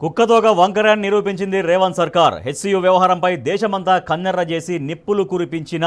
కుక్కతోక వంకరాన్ని నిరూపించింది రేవంత్ సర్కార్. హెచ్సియు వ్యవహారంపై దేశమంతా కన్నెర్ర చేసి నిప్పులు కురిపించిన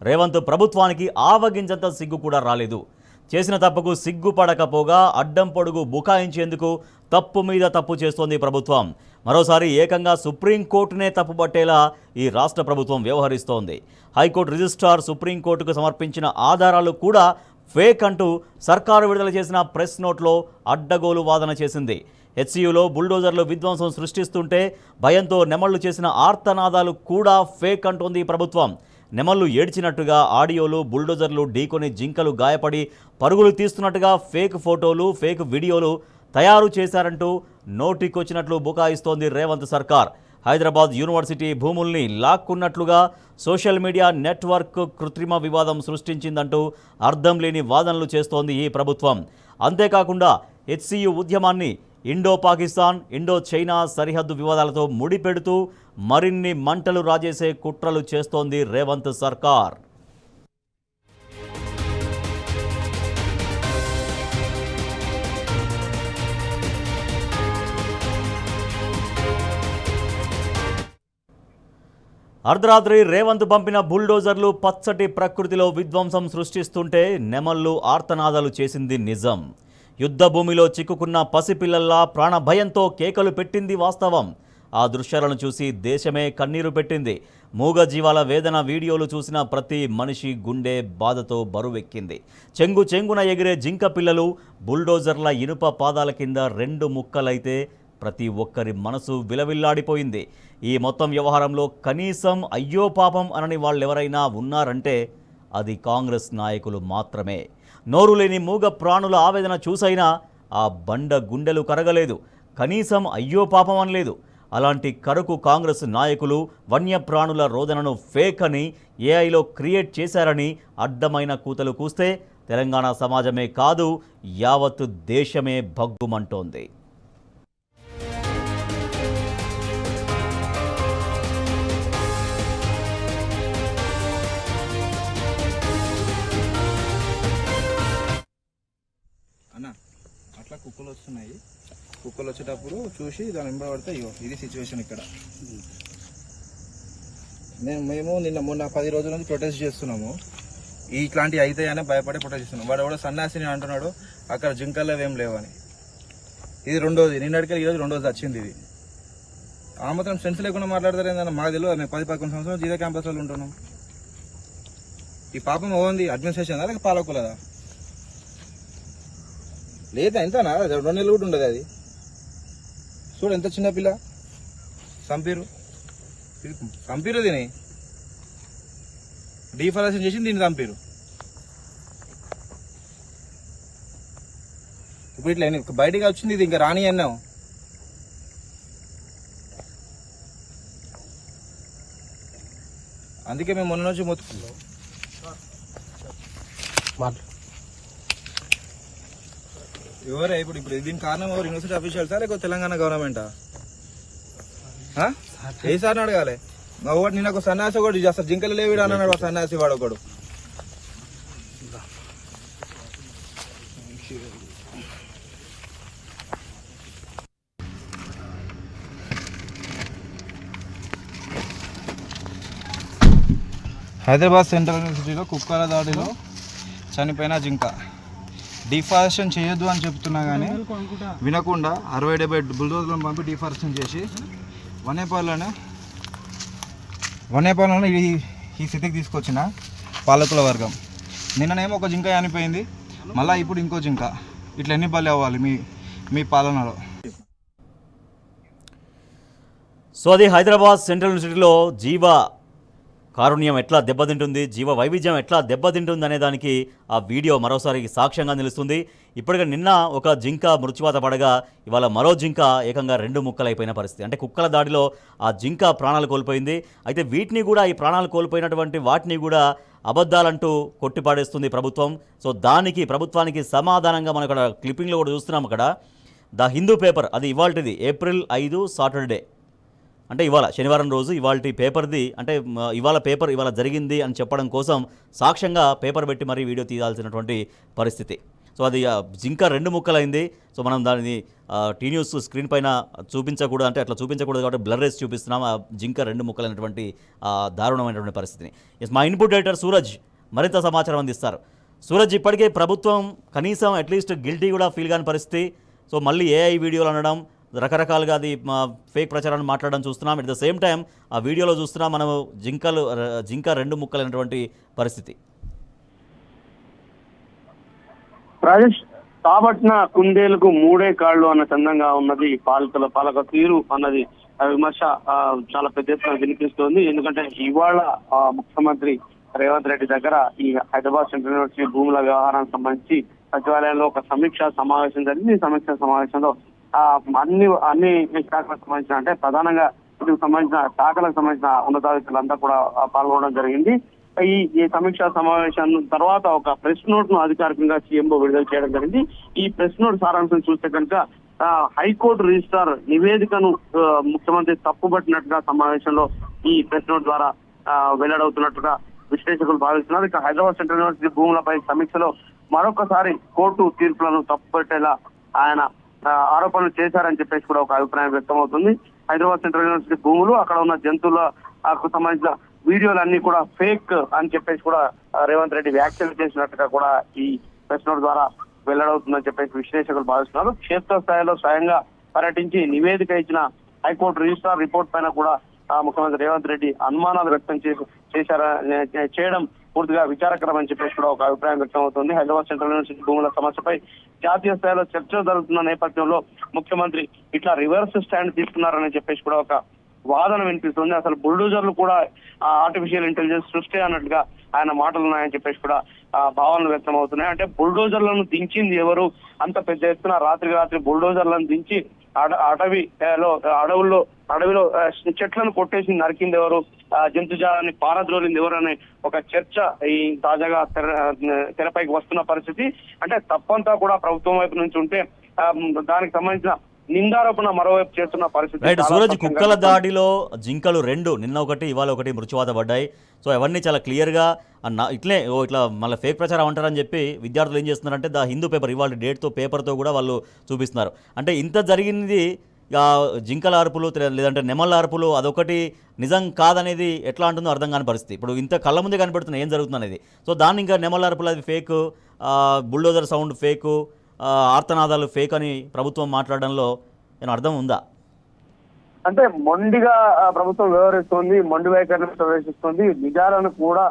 రేవంత్ ప్రభుత్వానికి ఆవగింజంత సిగ్గు కూడా రాలేదు. చేసిన తప్పుకు సిగ్గుపడకపోగా అడ్డం పొడుగు బుకాయించేందుకు తప్పు మీద తప్పు చేస్తోంది ప్రభుత్వం. మరోసారి ఏకంగా సుప్రీంకోర్టునే తప్పుపట్టేలా ఈ రాష్ట్ర ప్రభుత్వం వ్యవహరిస్తోంది. హైకోర్టు రిజిస్ట్రార్ సుప్రీంకోర్టుకు సమర్పించిన ఆధారాలు కూడా ఫేక్ అంటూ సర్కారు విడుదల చేసిన ప్రెస్ నోట్లో అడ్డగోలు వాదన చేసింది. హెచ్సియులో బుల్డోజర్లు విధ్వంసం సృష్టిస్తుంటే భయంతో నెమళ్లు చేసిన ఆర్తనాదాలు కూడా ఫేక్ అంటోంది ప్రభుత్వం. నెమళ్లు ఏడ్చినట్టుగా ఆడియోలు, బుల్డోజర్లు ఢీకొని జింకలు గాయపడి పరుగులు తీస్తున్నట్టుగా ఫేక్ ఫోటోలు, ఫేక్ వీడియోలు తయారు చేశారంటూ నోటికొచ్చినట్లు బుకాయిస్తోంది రేవంత్ సర్కార్. హైదరాబాద్ యూనివర్సిటీ భూముల్ని లాక్కున్నట్లుగా సోషల్ మీడియా నెట్వర్క్ కృత్రిమ వివాదం సృష్టించిందంటూ అర్థం లేని వాదనలు చేస్తోంది ఈ ప్రభుత్వం. అంతేకాకుండా హెచ్సియు ఉద్యమాన్ని ఇండో పాకిస్తాన్, ఇండో చైనా సరిహద్దు వివాదాలతో ముడిపెడుతూ మరిన్ని మంటలు రాజేసే కుట్రలు చేస్తోంది రేవంత్ సర్కార్. అర్ధరాత్రి రేవంత్ పంపిన బుల్డోజర్లు పచ్చటి ప్రకృతిలో విధ్వంసం సృష్టిస్తుంటే నెమళ్లు ఆర్తనాదాలు చేసింది నిజం. యుద్ధ భూమిలో చిక్కుకున్న పసిపిల్లల్లా ప్రాణభయంతో కేకలు పెట్టింది వాస్తవం. ఆ దృశ్యాలను చూసి దేశమే కన్నీరు పెట్టింది. మూగ జీవాల వేదన వీడియోలు చూసిన ప్రతి మనిషి గుండె బాధతో బరువెక్కింది. చెంగు చెంగున ఎగిరే జింక పిల్లలు బుల్డోజర్ల ఇనుప పాదాల కింద రెండు ముక్కలైతే ప్రతి ఒక్కరి మనసు విలవిల్లాడిపోయింది. ఈ మొత్తం వ్యవహారంలో కనీసం అయ్యో పాపం అనని వాళ్ళెవరైనా ఉన్నారంటే అది కాంగ్రెస్ నాయకులు మాత్రమే. నోరు లేని మూగ ప్రాణుల ఆవేదన చూసైనా ఆ బండ గుండెలు కరగలేదు. కనీసం అయ్యో పాపం అనలేదు. అలాంటి కరకు కాంగ్రెస్ నాయకులు వన్యప్రాణుల రోదనను ఫేక్ అని ఏఐలో క్రియేట్ చేశారని అడ్డమైన కూతలు కూస్తే తెలంగాణ సమాజమే కాదు, యావత్తు దేశమే భగ్గుమంటోంది. అన్న అట్లా కుక్కలు వస్తున్నాయి. కుక్కలు వచ్చేటప్పుడు చూసి దాని వెంబడి పడితే ఇగో ఇది సిచ్యువేషన్. ఇక్కడ మేము నిన్న మొన్న 10 రోజుల నుంచి ప్రొటెస్ట్ చేస్తున్నాము. ఇట్లాంటివి అవుతాయని భయపడి ప్రొటెస్ట్ చేస్తున్నాం. వాడు కూడా సన్యాసిని అంటున్నాడు, అక్కడ జింకల్లో ఏం లేవని. ఇది రెండోది, నిన్నటికి ఈరోజు రెండోది వచ్చింది. ఇది ఆ మాత్రం సెన్స్ లేకుండా మాట్లాడతారు ఏందన్న. మాకు తెలియదు, మేము 10-11 సంవత్సరాలు జీరో క్యాంపస్లో ఉంటున్నాం. ఈ పాపం ఓంది అడ్మినిస్ట్రేషన్ లేక పాలకులదా? లేదా ఎంతనా 2 నెలలు కూడా ఉండదు. అది చూడు ఎంత చిన్న పిల్ల. చంపిరు దీని డీఫారెస్టేషన్ చేసి దీన్ని చంపిరు. ఇప్పుడు ఇట్లా బయటికి వచ్చింది, ఇది ఇంకా రాని అన్నాం. అందుకే మేము మొన్న నుంచి మొత్తుకున్నాం. ఎవరే ఇప్పుడు దీని కారణం ఎవరు? యూనివర్సిటీ అఫీషియల్సా లేకపోతే తెలంగాణ గవర్నమెంటా? ఏ సార్ని అడగాలి? ఒకటి నిన్న ఒక సన్యాసి ఒకటి అసలు జింకలు లేవిడు అన్నాడు. సన్యాసి వాడు ఒకడు. హైదరాబాద్ సెంట్రల్ యూనివర్సిటీలో కుక్కల దాడిలో చనిపోయిన జింక. డిఫారెస్టేషన్ చేయొద్దు అని చెప్తున్నా కానీ వినకుండా 60-70 బుల్డోజర్లను పంపి డిఫారెస్టేషన్ చేసి వన్యపాలన ఈ స్థితికి తీసుకొచ్చిన పాలకుల వర్గం. నిన్ననేమో ఒక జింక చనిపోయింది, మళ్ళీ ఇప్పుడు ఇంకో జింక. ఇట్లా ఎన్ని బలి అవ్వాలి మీ పాలనలో? సో అది హైదరాబాద్ సెంట్రల్ యూనివర్సిటీలో జీవ కారుణ్యం ఎట్లా దెబ్బతింటుంది, జీవ వైవిధ్యం ఎట్లా దెబ్బతింటుంది అనే దానికి ఆ వీడియో మరోసారి సాక్ష్యంగా నిలుస్తుంది. ఇప్పటికే నిన్న ఒక జింక మృత్యువాత పడగా ఇవాళ మరో జింక ఏకంగా 2 ముక్కలైపోయిన పరిస్థితి. అంటే కుక్కల దాడిలో ఆ జింక ప్రాణాలు కోల్పోయింది. అయితే వీటిని కూడా, ఈ ప్రాణాలు కోల్పోయినటువంటి వాటిని కూడా అబద్ధాలంటూ కొట్టిపాడేస్తుంది ప్రభుత్వం. సో దానికి ప్రభుత్వానికి సమాధానంగా మనం ఇక్కడ క్లిప్పింగ్లో కూడా చూస్తున్నాం. అక్కడ ద హిందూ పేపర్, అది ఇవాల్టిది ఏప్రిల్ 5 సాటర్డే, అంటే ఇవాళ శనివారం రోజు ఇవాళ పేపర్ది, అంటే ఇవాళ పేపర్ ఇవాళ జరిగింది అని చెప్పడం కోసం సాక్ష్యంగా పేపర్ పెట్టి మరీ వీడియో తీయాల్సినటువంటి పరిస్థితి. సో అది జింక 2 ముక్కలైంది. సో మనం దానిని టీ న్యూస్ స్క్రీన్ పైన చూపించకూడదు, అంటే అట్లా చూపించకూడదు కాబట్టి బ్లర్ రేసి చూపిస్తున్నాం ఆ జింక 2 ముక్కలైనటువంటి దారుణమైనటువంటి పరిస్థితిని. మా ఇన్పుట్ ఎడిటర్ సూరజ్ మరింత సమాచారం అందిస్తారు. సూరజ్, ఇప్పటికే ప్రభుత్వం కనీసం అట్లీస్ట్ గిల్టీ కూడా ఫీల్ కాని పరిస్థితి. సో మళ్ళీ ఏఐ వీడియోలు అనడం, రకరకాలుగా అది ఫేక్ ప్రచారాన్ని మాట్లాడడం చూస్తున్నాం. అట్ ద సేమ్ టైం ఆ వీడియోలో చూస్తున్నాం మనం జింక 2 ముక్కలైనటువంటి పరిస్థితి. రాజేష్, కాబట్టిన కుందేలకు 3 కాళ్ళు అన్న చందంగా ఉన్నది పాలక తీరు అన్నది విమర్శ చాలా పెద్ద ఎత్తున వినిపిస్తోంది. ఎందుకంటే ఇవాళ ముఖ్యమంత్రి రేవంత్ రెడ్డి దగ్గర ఈ హైదరాబాద్ సెంట్రల్ యూనివర్సిటీ భూముల వ్యవహారానికి సంబంధించి సచివాలయంలో ఒక సమీక్షా సమావేశం జరిగింది. ఈ సమీక్షా సమావేశంలో అన్ని శాఖలకు సంబంధించిన, అంటే ప్రధానంగా ఇందుకు సంబంధించిన శాఖలకు సంబంధించిన ఉన్నతాధికారులంతా కూడా పాల్గొనడం జరిగింది. ఈ సమీక్షా సమావేశం తర్వాత ఒక ప్రెస్ నోట్ ను అధికారికంగా సీఎంఓ విడుదల చేయడం జరిగింది. ఈ ప్రెస్ నోట్ సారాంశం చూస్తే కనుక హైకోర్టు రిజిస్ట్రార్ నివేదికను ముఖ్యమంత్రి తప్పుపట్టినట్టుగా సమావేశంలో ఈ ప్రెస్ నోట్ ద్వారా వెల్లడవుతున్నట్టుగా విశ్లేషకులు భావిస్తున్నారు. ఇక హైదరాబాద్ సెంట్రల్ యూనివర్సిటీ భూములపై సమీక్షలో మరొకసారి కోర్టు తీర్పులను తప్పుపట్టేలా ఆయన ఆరోపణలు చేశారని చెప్పేసి కూడా ఒక అభిప్రాయం వ్యక్తం అవుతుంది. హైదరాబాద్ సెంట్రల్ యూనివర్సిటీ భూములు, అక్కడ ఉన్న జంతువులకు సంబంధించిన వీడియోలన్నీ కూడా ఫేక్ అని చెప్పేసి కూడా రేవంత్ రెడ్డి వ్యాఖ్యలు చేసినట్టుగా కూడా ఈ ప్రెస్ నోట్ ద్వారా వెల్లడవుతుందని చెప్పేసి విశ్లేషకులు భావిస్తున్నారు. క్షేత్రస్థాయిలో స్వయంగా పర్యటించి నివేదిక ఇచ్చిన హైకోర్టు రిజిస్ట్రార్ రిపోర్ట్ పైన కూడా ముఖ్యమంత్రి రేవంత్ రెడ్డి అనుమానాలు వ్యక్తం చేయడం పూర్తిగా విచారకరం అని చెప్పేసి కూడా ఒక అభిప్రాయం వ్యక్తం అవుతుంది. హైదరాబాద్ సెంట్రల్ యూనివర్సిటీ భూముల సమస్యపై జాతీయ స్థాయిలో చర్చలు జరుగుతున్న నేపథ్యంలో ముఖ్యమంత్రి ఇట్లా రివర్స్ స్టాండ్ తీసుకున్నారని చెప్పేసి కూడా ఒక వాదన వినిపిస్తుంది. అసలు బుల్డోజర్లు కూడా ఆర్టిఫిషియల్ ఇంటెలిజెన్స్ సృష్టి అన్నట్టుగా ఆయన మాటలు ఉన్నాయని చెప్పేసి కూడా భావనలు వ్యక్తం అవుతున్నాయి. అంటే బుల్డోజర్లను దించింది ఎవరు? అంత పెద్ద ఎత్తున రాత్రి బుల్డోజర్లను దించి అడవిలో చెట్లను కొట్టేసి నరికింది ఎవరు? జంతుజాలాన్ని పారద్రోలింది ఎవరు అనే ఒక చర్చ ఈ తాజాగా తెరపైకి వస్తున్న పరిస్థితి. అంటే తప్పంతా కూడా ప్రభుత్వం వైపు నుంచి ఉంటే దానికి సంబంధించిన నిందారోపణ మరోవైపు చేస్తున్న పరిస్థితి. రైట్ సూరజ్, కుక్కల దాడిలో జింకలు 2 నిన్న ఒకటి ఇవాళ ఒకటి మృత్యువాత పడ్డాయి. సో అవన్నీ చాలా క్లియర్గా ఇట్లా మళ్ళీ ఫేక్ ప్రచారం అంటారని చెప్పి విద్యార్థులు ఏం చేస్తున్నారంటే ద హిందూ పేపర్ ఇవాళ డేట్తో పేపర్తో కూడా వాళ్ళు చూపిస్తున్నారు. అంటే ఇంత జరిగింది జింకల అరుపులు లేదంటే నెమళ్ళ అరుపులు అదొకటి నిజం కాదనేది ఎట్లా అంటుందో అర్థం కాని పరిస్థితి. ఇప్పుడు ఇంత కళ్ళ ముందే కనబడుతున్న ఏం జరుగుతుంది అనేది. సో దాన్ని ఇంకా నెమళ్ళ అరుపులు అది ఫేక్, బుల్డోజర్ సౌండ్ ఫేకు, ఆర్తనాదాలు ఫేక్ అని ప్రభుత్వం మాట్లాడడంలో నేను అర్థం ఉందా? అంటే మొండిగా ప్రభుత్వం వ్యవహరిస్తోంది, మొండి వైఖరిని ప్రవేశిస్తుంది. నిజాలను కూడా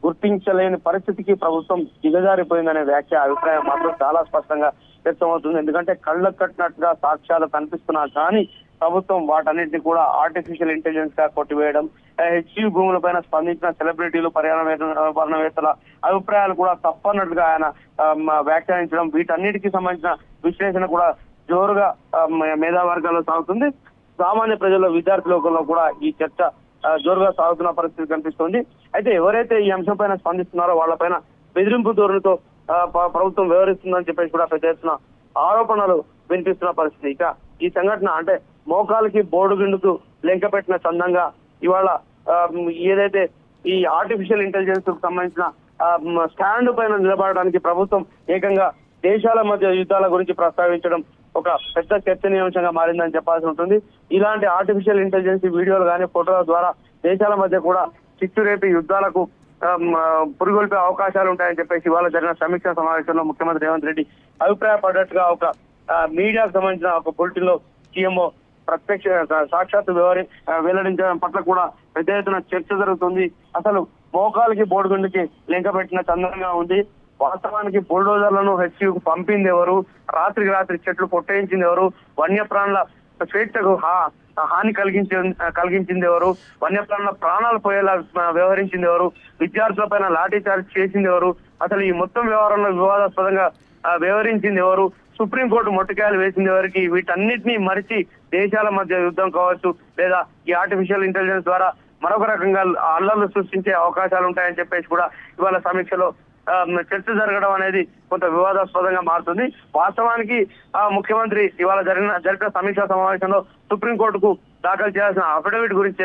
గుర్తించలేని పరిస్థితికి ప్రభుత్వం దిగజారిపోయిందనే అభిప్రాయం మాత్రం చాలా స్పష్టంగా వ్యక్తమవుతుంది. ఎందుకంటే కళ్ళకు కట్టినట్టుగా సాక్ష్యాలు కనిపిస్తున్నా కానీ ప్రభుత్వం వాటన్నిటిని కూడా ఆర్టిఫిషియల్ ఇంటెలిజెన్స్ గా కొట్టివేయడం, హెచ్యూ భూములపైన స్పందించిన సెలబ్రిటీలు, పర్యావరణవేత్తల అభిప్రాయాలు కూడా తప్పన్నట్టుగా ఆయన వ్యాఖ్యానించడం, వీటన్నిటికీ సంబంధించిన విశ్లేషణ కూడా జోరుగా మేధావర్గాల్లో సాగుతుంది. సామాన్య ప్రజల్లో, విద్యార్థి లోకంలో కూడా ఈ చర్చ జోరుగా సాగుతున్న పరిస్థితి కనిపిస్తోంది. అయితే ఎవరైతే ఈ అంశంపైన స్పందిస్తున్నారో వాళ్ళపైన బెదిరింపు ధోరణితో ప్రభుత్వం వ్యవహరిస్తుందని చెప్పేసి కూడా పెద్ద ఎత్తున ఆరోపణలు వినిపిస్తున్న పరిస్థితి. ఇక ఈ సంఘటన అంటే మోకాలకి బోర్డు గిండుకు లెంక పెట్టిన చందంగా ఇవాళ ఏదైతే ఈ ఆర్టిఫిషియల్ ఇంటెలిజెన్స్ కు సంబంధించిన స్టాండ్ పైన నిలబడడానికి ప్రభుత్వం ఏకంగా దేశాల మధ్య యుద్ధాల గురించి ప్రస్తావించడం ఒక పెద్ద చర్చనీయాంశంగా మారిందని చెప్పాల్సి ఉంటుంది. ఇలాంటి ఆర్టిఫిషియల్ ఇంటెలిజెన్స్ వీడియోలు కానీ ఫోటోల ద్వారా దేశాల మధ్య కూడా చిచ్చు రేపి యుద్ధాలకు పురిగొల్పే అవకాశాలు ఉంటాయని చెప్పేసి ఇవాళ జరిగిన సమీక్షా సమావేశంలో ముఖ్యమంత్రి రేవంత్ రెడ్డి అభిప్రాయపడ్డట్టుగా ఒక మీడియాకు సంబంధించిన ఒక బులెటిన్ లో సీఎంఓ ప్రత్యక్ష సాక్షాత్తు వెల్లడించడం పట్ల కూడా పెద్ద ఎత్తున చర్చ జరుగుతుంది. అసలు మోకాలకి బోర్డుగుండికి లెంక పెట్టిన చందంగా ఉంది. వాస్తవానికి బుల్డోజర్లను హెచ్యూకు పంపింది ఎవరు? రాత్రికి రాత్రి చెట్లు కొట్టేయించింది ఎవరు? వన్యప్రాణుల స్వేచ్ఛకు హాని కలిగించింది ఎవరు? వన్యప్రాణుల ప్రాణాలు పోయేలా వ్యవహరించింది ఎవరు? విద్యార్థుల పైన లాఠీ చార్జ్ చేసింది ఎవరు? అసలు ఈ మొత్తం వ్యవహారంలో వివాదాస్పదంగా వ్యవహరించింది ఎవరు? సుప్రీంకోర్టు మొట్టికాయలు వేసింది ఎవరికి? వీటన్నిటినీ మరిచి దేశాల మధ్య యుద్ధం కావచ్చు, లేదా ఈ ఆర్టిఫిషియల్ ఇంటెలిజెన్స్ ద్వారా మరొక రకంగా అల్లర్లు సృష్టించే అవకాశాలు ఉంటాయని చెప్పేసి కూడా ఇవాళ సమీక్షలో చర్చ జరగడం అనేది కొంత వివాదాస్పదంగా మారుతుంది. వాస్తవానికి ముఖ్యమంత్రి ఇవాళ జరిగిన సమీక్షా సమావేశంలో సుప్రీంకోర్టుకు దాఖలు చేయాల్సిన అఫిడవిట్ గురించి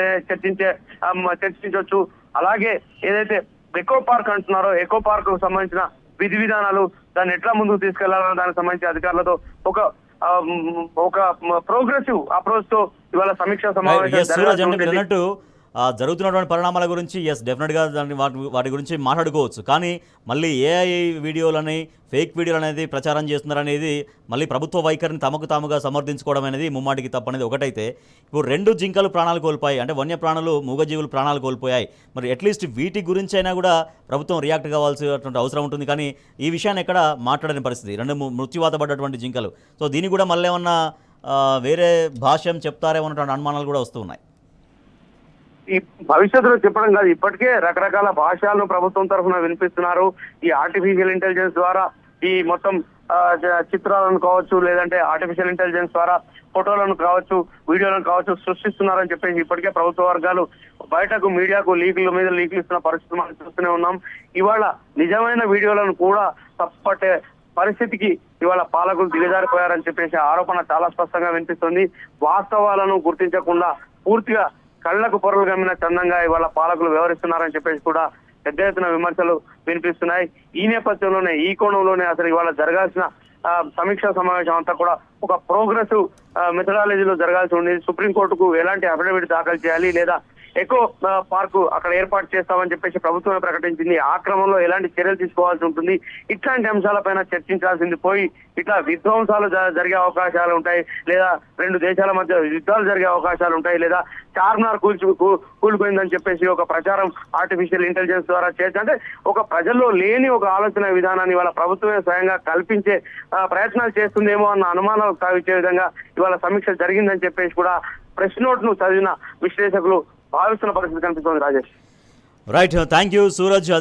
చర్చించవచ్చు. అలాగే ఏదైతే ఎకో పార్క్ అంటున్నారో, ఎకో పార్క్ కు సంబంధించిన విధి విధానాలు దాన్ని ఎట్లా ముందుకు తీసుకెళ్లాలన్న దానికి సంబంధించి అధికారులతో ఒక ప్రోగ్రెసివ్ అప్రోచ్ తో ఇవాళ సమీక్షా సమావేశం ఎస్ సూరజ్, అంటే మీరు జరగాల్సి అన్నట్టు జరుగుతున్నటువంటి పరిణామాల గురించి డెఫినెట్గా దాన్ని వాటి గురించి మాట్లాడుకోవచ్చు. కానీ మళ్ళీ ఏఐ వీడియోలని ఫేక్ వీడియోలు అనేది ప్రచారం చేస్తున్నారనేది మళ్ళీ ప్రభుత్వ వైఖరిని తమకు తాముగా సమర్థించుకోవడం అనేది ముమ్మాటికి తప్పనేది ఒకటైతే, ఇప్పుడు 2 జింకలు ప్రాణాలు కోల్పోయాయి, అంటే వన్యప్రాణులు మూగజీవులు ప్రాణాలు కోల్పోయాయి. మరి అట్లీస్ట్ వీటి గురించి అయినా కూడా ప్రభుత్వం రియాక్ట్ కావాల్సినటువంటి అవసరం ఉంటుంది. కానీ ఈ విషయాన్ని ఎక్కడ మాట్లాడని పరిస్థితి, 2 మృత్యువాత పడ్డటువంటి జింకలు. సో దీనికి కూడా మళ్ళీ ఏమన్నా వేరే భాష్యం చెప్తారేమో అన్నటువంటి అనుమానాలు కూడా వస్తూ ఉన్నాయి. ఈ భవిష్యత్తులో చెప్పడం కాదు, ఇప్పటికే రకరకాల భాషలను ప్రభుత్వం తరఫున వినిపిస్తున్నారు. ఈ ఆర్టిఫిషియల్ ఇంటెలిజెన్స్ ద్వారా ఈ మొత్తం చిత్రాలను కావచ్చు, లేదంటే ఆర్టిఫిషియల్ ఇంటెలిజెన్స్ ద్వారా ఫోటోలను కావచ్చు, వీడియోలను కావచ్చు సృష్టిస్తున్నారని చెప్పేసి ఇప్పటికే ప్రభుత్వ వర్గాలు బయటకు మీడియాకు లీకులు ఇస్తున్న పరిస్థితి మనం చూస్తూనే ఉన్నాం. ఇవాళ నిజమైన వీడియోలను కూడా తప్పట్టే పరిస్థితికి ఇవాళ పాలకులు దిగజారిపోయారని చెప్పేసి ఆరోపణ చాలా స్పష్టంగా వినిపిస్తుంది. వాస్తవాలను గుర్తించకుండా పూర్తిగా కళ్లకు పొరలు గమ్మిన చందంగా ఇవాళ పాలకులు వ్యవహరిస్తున్నారని చెప్పేసి కూడా పెద్ద ఎత్తున విమర్శలు వినిపిస్తున్నాయి. ఈ నేపథ్యంలోనే, ఈ కోణంలోనే అసలు ఇవాళ జరగాల్సిన సమీక్షా సమావేశం అంతా కూడా ఒక ప్రోగ్రెసివ్ మెథడాలజీలో జరగాల్సి ఉంది. సుప్రీంకోర్టుకు ఎలాంటి అఫిడవిట్ దాఖలు చేయాలి, లేదా ఎకో పార్కు అక్కడ ఏర్పాటు చేస్తామని చెప్పేసి ప్రభుత్వమే ప్రకటించింది. ఆ క్రమంలో ఎలాంటి చర్యలు తీసుకోవాల్సి ఉంటుంది, ఇట్లాంటి అంశాలపైన చర్చించాల్సింది పోయి ఇట్లా విధ్వంసాలు జరిగే అవకాశాలు ఉంటాయి, లేదా 2 దేశాల మధ్య యుద్ధాలు జరిగే అవకాశాలు ఉంటాయి, లేదా చార్మినార్ కూలిపోయిందని చెప్పేసి ఒక ప్రచారం ఆర్టిఫిషియల్ ఇంటెలిజెన్స్ ద్వారా చేసి, అంటే ఒక ప్రజల్లో లేని ఒక ఆలోచన విధానాన్ని ఇవాళ ప్రభుత్వమే స్వయంగా కల్పించే ప్రయత్నాలు చేస్తుందేమో అన్న అనుమానాలు సాగించే విధంగా ఇవాళ సమీక్ష జరిగిందని చెప్పేసి కూడా ప్రెస్ నోట్ ను చదివిన విశ్లేషకులు భావిస్తున్న పరిస్థితి కనిపిస్తోంది. Rajesh, right, thank you Suraj.